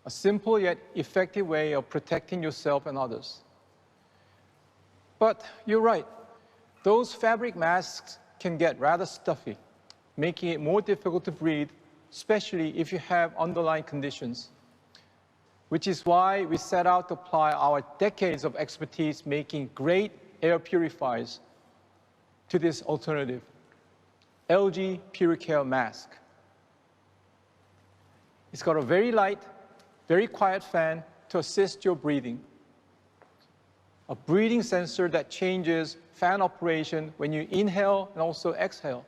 a simple yet effective way of protecting yourself and others. But you're right, those fabric masks can get rather stuffy, making it more difficult to breathe, especially if you have underlying conditions, which is why we set out to apply our decades of expertise making great air purifiers to this alternative, LG PuriCare mask. It's got a very light, very quiet fan to assist your breathing. A breathing sensor that changes fan operation when you inhale and also exhale.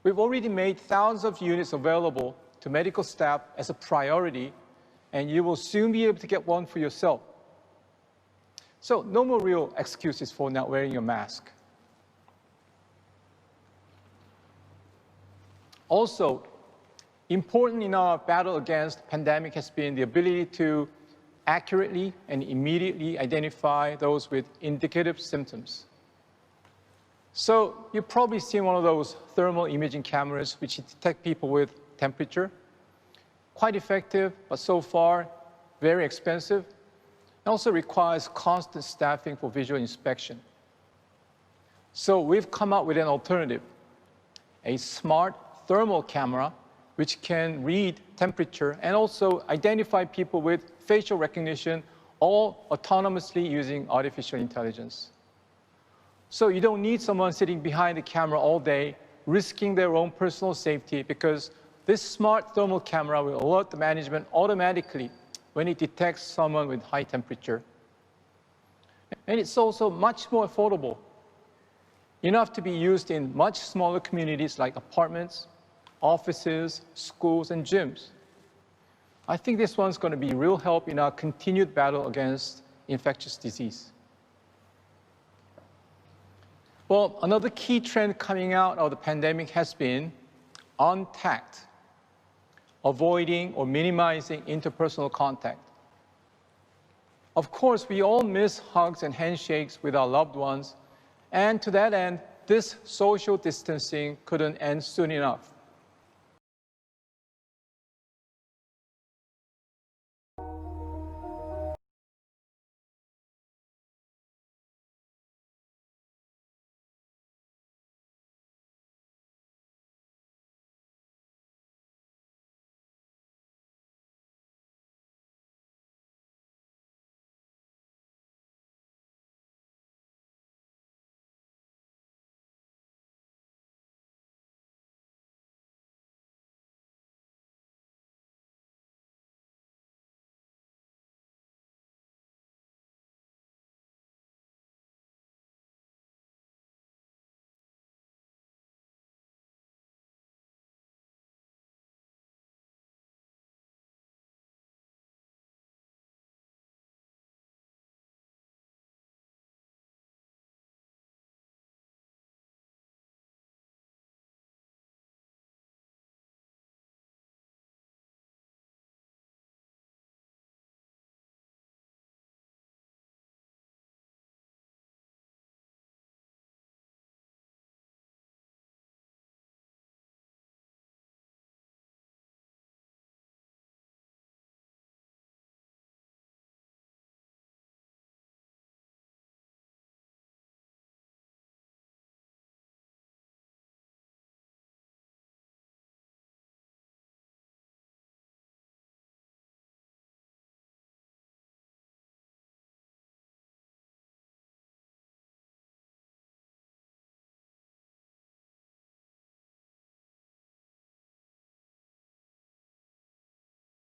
We've already made thousands of units available to medical staff as a priority, and you will soon be able to get one for yourself. So no more real excuses for not wearing your mask. Also, important in our battle against the pandemic has been the ability to accurately and immediately identify those with indicative symptoms. So you've probably seen one of those thermal imaging cameras which detect people with temperature. Quite effective, but so far very expensive. It also requires constant staffing for visual inspection. So we've come up with an alternative, a smart thermal camera which can read temperature and also identify people with facial recognition, all autonomously using artificial intelligence. So you don't need someone sitting behind the camera all day, risking their own personal safety, because this smart thermal camera will alert the management automatically when it detects someone with high temperature. And it's also much more affordable, enough to be used in much smaller communities like apartments, offices, schools, and gyms. I think this one's going to be real help in our continued battle against infectious disease. Well, another key trend coming out of the pandemic has been untact, avoiding or minimizing interpersonal contact. Of course, we all miss hugs and handshakes with our loved ones, and to that end, this social distancing couldn't end soon enough.